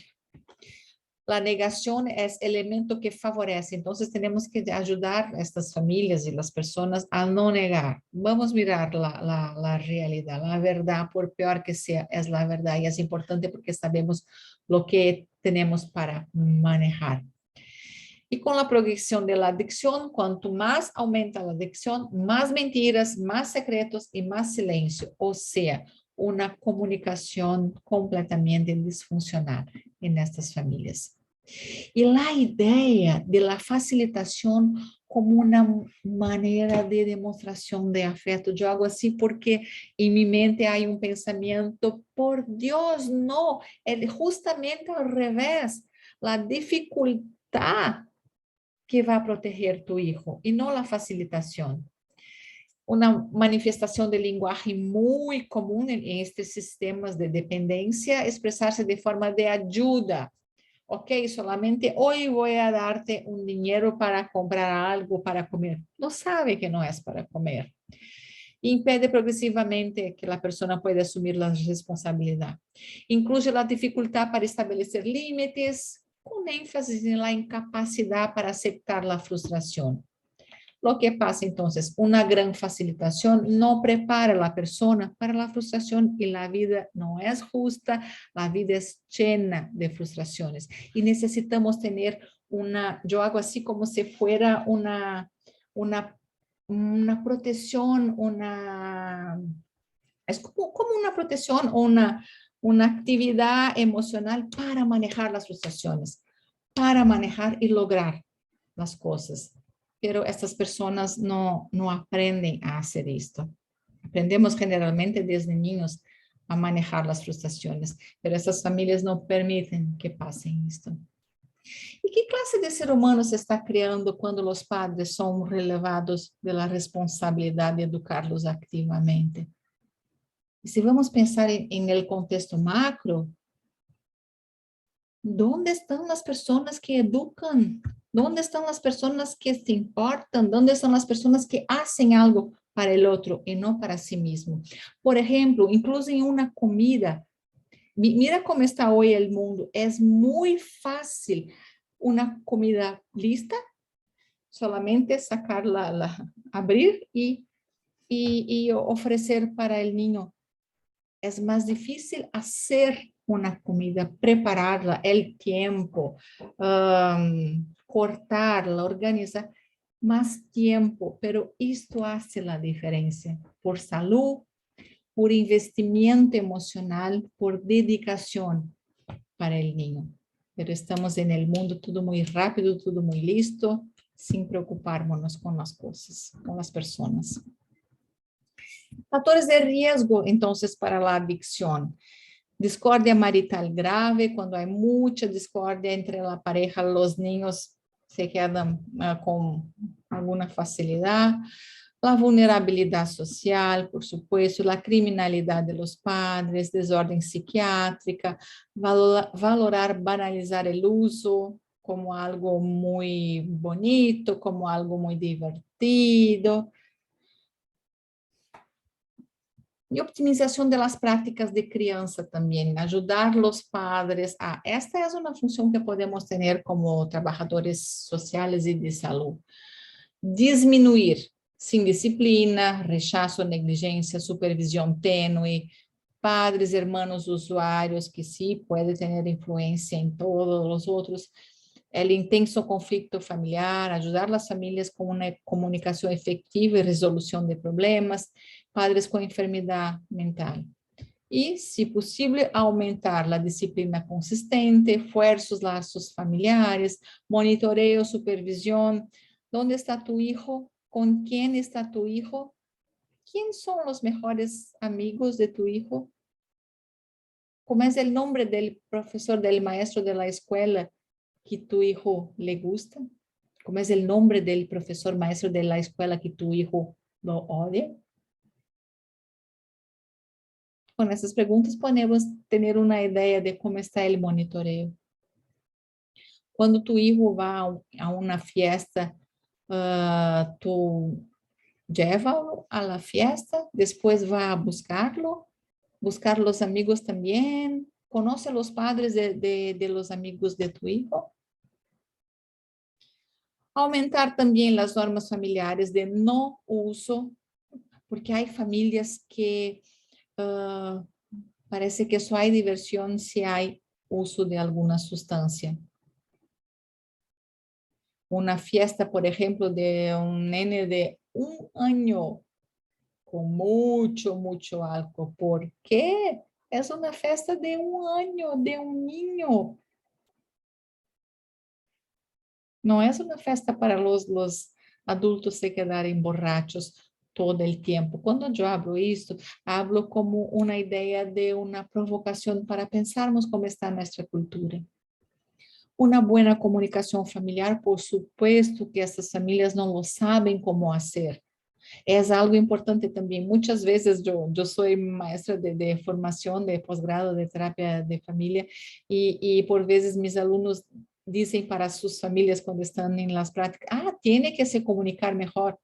La negación es elemento que favorece. Entonces tenemos que ayudar a estas familias y las personas a no negar. Vamos a mirar la realidad, la verdad, por peor que sea, es la verdad y es importante porque sabemos lo que tenemos para manejar. Y con la progresión de la adicción, cuanto más aumenta la adicción, más mentiras, más secretos y más silencio. O sea, una comunicación completamente disfuncional en estas familias. Y la idea de la facilitación como una manera de demostración de afecto. Yo hago así porque en mi mente hay un pensamiento, por Dios, no, es justamente al revés. La dificultad que va a proteger tu hijo y no la facilitación. Una manifestación de lenguaje muy común en estos sistemas de dependencia, expresarse de forma de ayuda. Ok, solamente hoy voy a darte un dinero para comprar algo para comer. No sabe que no es para comer. Impede progresivamente que la persona pueda asumir la responsabilidad. Incluye la dificultad para establecer límites, con énfasis en la incapacidad para aceptar la frustración. Lo que pasa entonces, una gran facilitación no prepara a la persona para la frustración y la vida no es justa, la vida es llena de frustraciones y necesitamos tener yo hago así como si fuera una, una protección, es como una protección o una actividad emocional para manejar las frustraciones, para manejar y lograr las cosas. Pero estas personas no aprenden a hacer esto. Aprendemos generalmente desde niños a manejar las frustraciones, pero estas familias no permiten que pasen esto. ¿Y qué clase de ser humano se está creando cuando los padres son relevados de la responsabilidad de educarlos activamente? Y si vamos a pensar en el contexto macro, ¿dónde están las personas que educan? ¿Dónde están las personas que se importan? ¿Dónde están las personas que hacen algo para el otro y no para sí mismo? Por ejemplo, incluso en una comida. Mira cómo está hoy el mundo. Es muy fácil una comida lista, solamente sacarla, abrir y ofrecer para el niño. Es más difícil hacer una comida, prepararla, el tiempo, cortarla, organizar, más tiempo, pero esto hace la diferencia por salud, por investimiento emocional, por dedicación para el niño. Pero estamos en el mundo todo muy rápido, todo muy listo, sin preocuparnos con las cosas, con las personas. Fatores de riesgo, entonces, para la adicción. Discordia marital grave, cuando hay mucha discordia entre la pareja, los niños se quedan con alguna facilidad. La vulnerabilidad social, por supuesto, la criminalidad de los padres, desorden psiquiátrica, valorar, banalizar el uso como algo muy bonito, como algo muy divertido. Y optimización de las prácticas de crianza también, ayudar los padres a... Esta es una función que podemos tener como trabajadores sociales y de salud. Disminuir sin disciplina, rechazo, negligencia, supervisión tenue, padres, hermanos, usuarios, que sí puede tener influencia en todos los otros, el intenso conflicto familiar, ayudar a las familias con una comunicación efectiva y resolución de problemas, padres con enfermedad mental. Y, si posible, aumentar la disciplina consistente, esfuerzos, lazos familiares, monitoreo, supervisión. ¿Dónde está tu hijo? ¿Con quién está tu hijo? ¿Quién son los mejores amigos de tu hijo? ¿Cómo es el nombre del profesor, del maestro de la escuela que tu hijo le gusta? ¿Cómo es el nombre del profesor maestro de la escuela que tu hijo lo odia? Con essas preguntas podemos ter uma ideia de como está o monitoreo. Quando tu hijo va a uma fiesta, tu llévalo a la fiesta, depois va a buscarlo, buscar los amigos também, conoce los padres de los amigos de tu hijo. Aumentar também as normas familiares de no uso, porque há famílias que parece que só há diversão se há uso de alguma substância. Uma fiesta, por exemplo, de nene de 1 año com muito álcool. ¿Por quê? É uma festa de 1 año, de niño. Não é uma festa para os adultos se quedarem borrachos todo o tempo. Quando eu hablo isto, hablo como uma ideia de uma provocação para pensarmos como está nossa cultura. Uma boa comunicação familiar, por supuesto que essas famílias não lo sabem como fazer. É algo importante também. Muitas vezes eu sou maestra de formação, de pós-grado, de terapia de família, e por vezes meus alunos dizem para suas famílias quando estão em las práticas, tem que se comunicar melhor.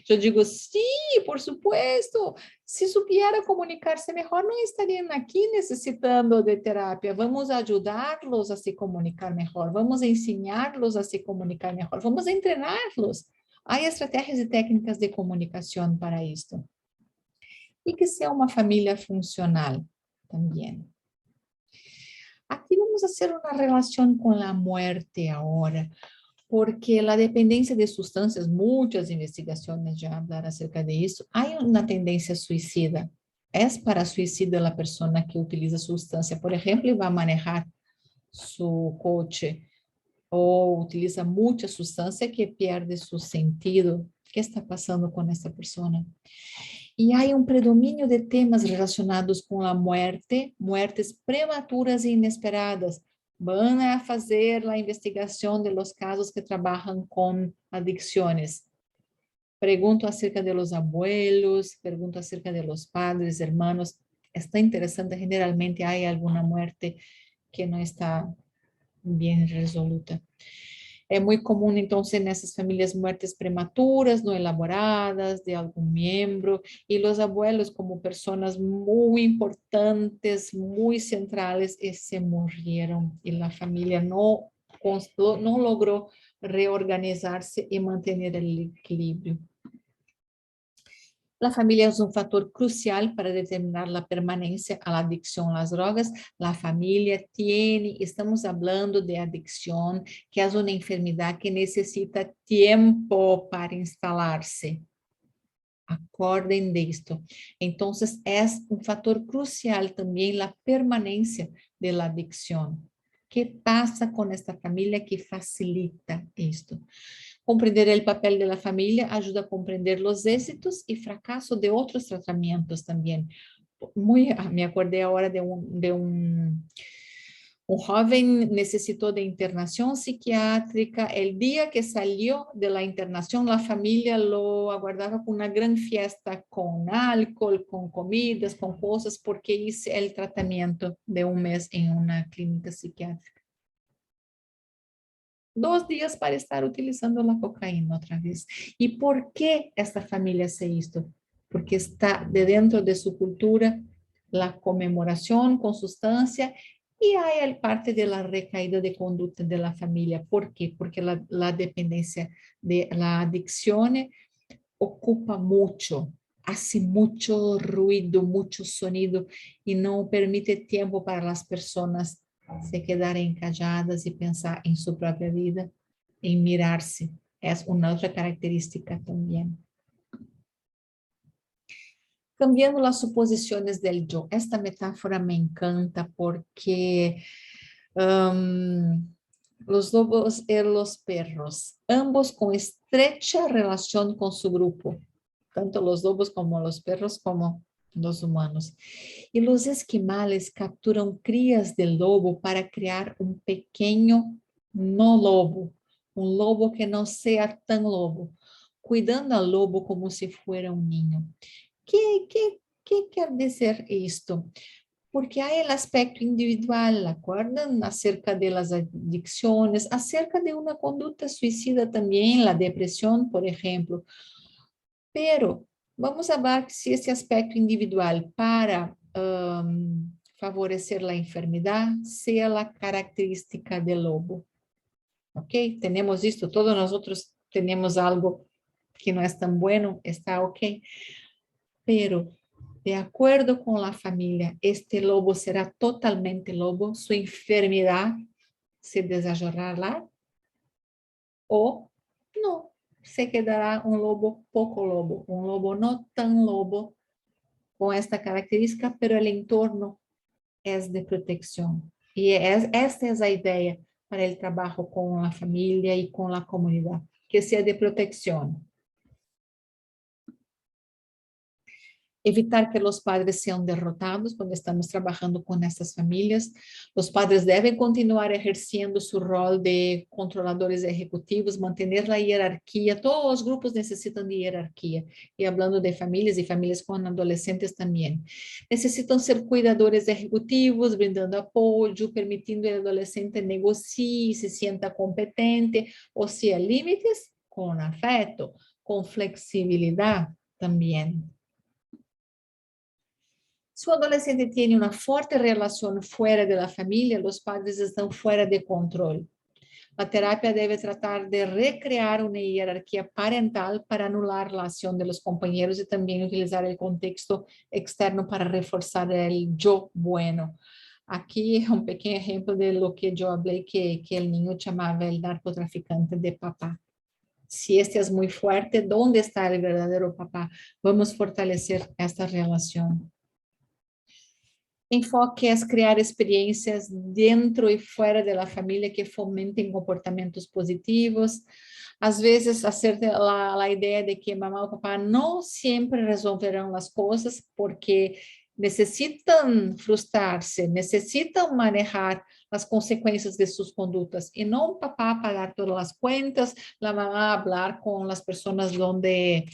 Eu digo, sim, por supuesto. Se supiera comunicar-se melhor, não estariam aqui necessitando de terapia. Vamos ajudá-los a se comunicar melhor, vamos ensiná-los a se comunicar melhor, vamos treiná-los. Há estratégias e técnicas de comunicação para isto. E que seja uma família funcional também. Aqui vamos fazer uma relação com a morte agora, porque a dependência de substâncias, muitas investigações já falaram acerca disso, há uma tendência suicida. É para suicida a pessoa que utiliza substância, por exemplo, e vai manejar seu coche, ou utiliza muita substância que perde seu sentido. O que está passando com essa pessoa? E há predomínio de temas relacionados com a morte, muertes prematuras e inesperadas. Van a fazer a investigação de los casos que trabalham com adicções. Pergunto acerca de los abuelos, pergunto acerca de los padres, hermanos. Está interessante, generalmente há alguma muerte que não está bem resoluta. É muito comum, então, nessas famílias muertes prematuras, não elaboradas, de algum membro, e os abuelos como pessoas muito importantes, muito centrais, e se morreram, e a família não logrou reorganizar-se e manter o equilíbrio. A família é fator crucial para determinar a permanência à adicção às drogas. A família estamos falando de adicção, que é uma enfermidade que necessita tempo para instalar-se. Acordem disto. Então, é fator crucial também a permanência da adicção. Que passa com esta família que facilita isto? Compreender o papel da família ajuda a compreender os êxitos e fracassos de outros tratamentos também. Me acordei agora de um jovem necessitou de internação psiquiátrica. O dia que saiu da internação, a família lo aguardava com uma grande fiesta, com álcool, com comidas, com coisas, porque hice o tratamento de mês em uma clínica psiquiátrica. 2 dias para estar utilizando a cocaína outra vez. E por que esta família fez isto? porque está de dentro de su cultura la conmemoración con sustancia y hay el parte de la recaída de conducta de la familia. ¿Por qué? Porque la dependencia de la adicción ocupa mucho, hace mucho ruido, mucho sonido y no permite tiempo para las personas se quedarem calladas y pensar en su propia vida, en mirarse. Es una otra característica también. Cambiando las suposiciones del yo. Esta metáfora me encanta porque los lobos y los perros, ambos con estrecha relación con su grupo, tanto los lobos como los perros como los humanos. Y los esquimales capturan crías del lobo para crear un pequeño no lobo, un lobo que no sea tan lobo, cuidando al lobo como si fuera un niño. ¿Qué quer dizer isto? Porque há o aspecto individual, acordan? Acerca de las adicciones, acerca de una conducta suicida también, la depresión, por ejemplo. Pero vamos a ver si esse aspecto individual para favorecer a enfermidade seja a característica do lobo. ¿Ok? Tenemos isto, todos nosotros tenemos algo que não é tão bueno, está ok. Pero de acuerdo con la familia, este lobo será totalmente lobo, su enfermedad se desarrollará o no, se quedará un lobo no tan lobo con esta característica, pero el entorno es de protección. Y esta es la idea para el trabajo con la familia y con la comunidad, que sea de protección. Evitar que os padres sejam derrotados quando estamos trabalhando com essas famílias. Os padres devem continuar exercendo seu rol de controladores executivos, manter a hierarquia. Todos os grupos necessitam de hierarquia. E falando de famílias e famílias com adolescentes também. Necessitam ser cuidadores executivos, brindando apoio, permitindo que o adolescente negocie, se sinta competente, ou se há limites, com afeto, com flexibilidade também. Se o adolescente tem uma forte relação fora da família, os padres estão fora de controle. A terapia deve tratar de recriar uma hierarquia parental para anular a ação dos companheiros e também utilizar o contexto externo para reforçar o yo bueno. Aqui é um pequeno exemplo de lo que eu falei que o niño chamava o narcotraficante de papá. Se este é muito forte, onde está o verdadeiro papá? Vamos fortalecer esta relação. Enfoque é criar experiências dentro e fora da família que fomentem comportamentos positivos. Às vezes, acerta a ideia de que mamãe e papá não sempre resolverão as coisas porque necessitam frustrar-se, necessitam manejar as consequências de suas condutas e não o papá pagar todas as contas, a mamãe falar com as pessoas onde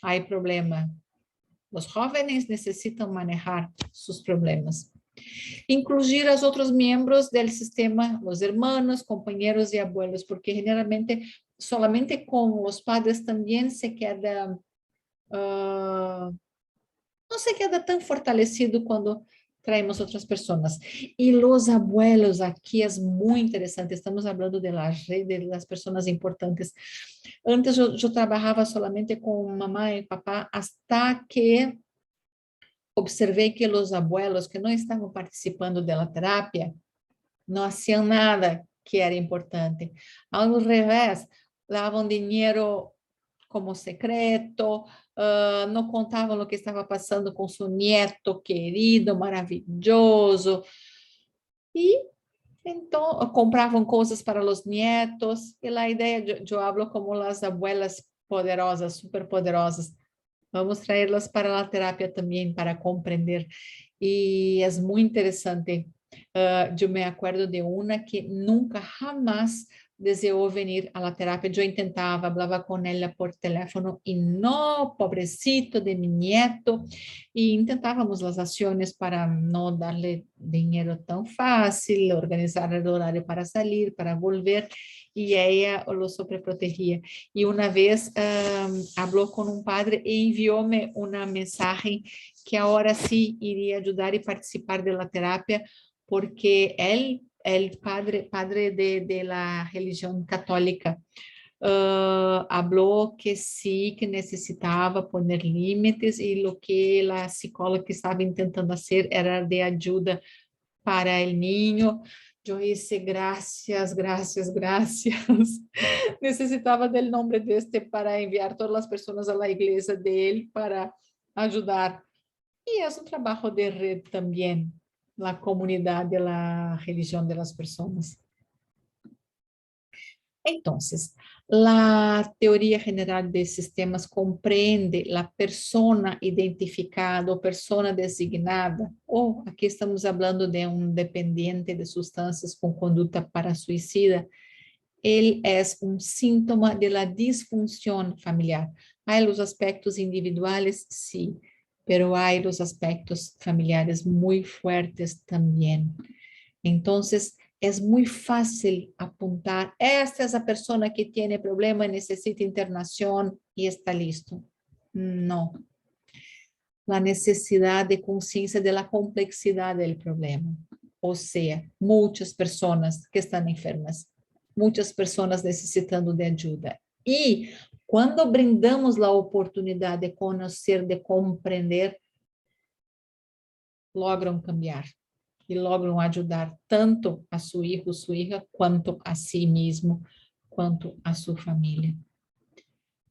há problema. Os jovens necessitam manejar seus problemas. Incluir os outros membros do sistema, os irmãos, companheiros e abuelos, porque generalmente solamente com os padres também se queda, não se queda tão fortalecido quando traemos outras pessoas. E os abuelos, aqui é muito interessante, estamos falando da rede das pessoas importantes. Antes eu trabalhava solamente com mamãe e papá, até que observei que os abuelos que não estavam participando da terapia não faziam nada que era importante. Ao revés, davam dinheiro como secreto, não contavam o que estava passando com seu neto querido, maravilhoso. E então compravam coisas para os netos. E a ideia, eu hablo como as abuelas poderosas, superpoderosas. Vamos traê-las para a terapia também, para compreender. E é muito interessante. Eu me acordo de uma que nunca, jamás deseou venir a la terapia. Eu intentava, falava com ela por teléfono e não, pobrecito de mi nieto, e tentávamos as ações para não darle dinheiro tão fácil, organizar o horário para sair, para volver, e ela o sobreprotegia. E uma vez falou com um padre e enviou-me uma mensagem que agora sim iria ajudar e participar da terapia, porque ele el padre de la religión católica, habló que sí, que necesitaba poner límites y lo que la psicóloga estaba intentando hacer era de ayuda para el niño. Yo hice gracias, gracias, gracias. Necesitaba del nombre de este para enviar todas las personas a la iglesia de él para ayudar. Y es un trabajo de red también, la comunidad de la religión de las personas. Entonces, la teoría general de sistemas comprende la persona identificada o persona designada, ou aqui estamos falando de um dependiente de substâncias com conduta para suicida. Ele é um síntoma de la disfunção familiar. Há os aspectos individuais, sim, pero há os aspectos familiares muito fuertes também. Então, é muito fácil apuntar, esta é a pessoa que tem problema, necessita internação e está listo. Não. A necessidade de consciência da complexidade do problema. Ou seja, muitas pessoas que estão enfermas, muitas pessoas necessitando de ajuda. E quando brindamos a oportunidade de conhecer, de compreender, logram cambiar. E logram ajudar tanto a seu filho, sua hija, quanto a si mesmo, quanto a sua família.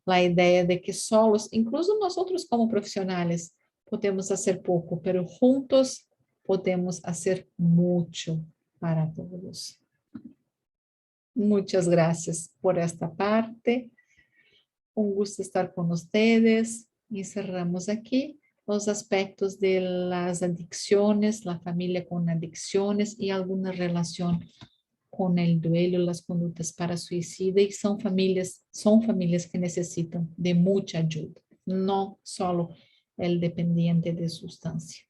A ideia de que solos, incluso nós outros como profissionais, podemos fazer pouco, pero juntos podemos fazer muito para todos. Muitas graças por esta parte. Um gusto estar com vocês. Encerramos aqui os aspectos de las adicciones, la familia con adicciones y alguna relación con el duelo, las conductas para suicida, y son familias que necesitan de mucha ayuda, no solo el dependiente de sustancia.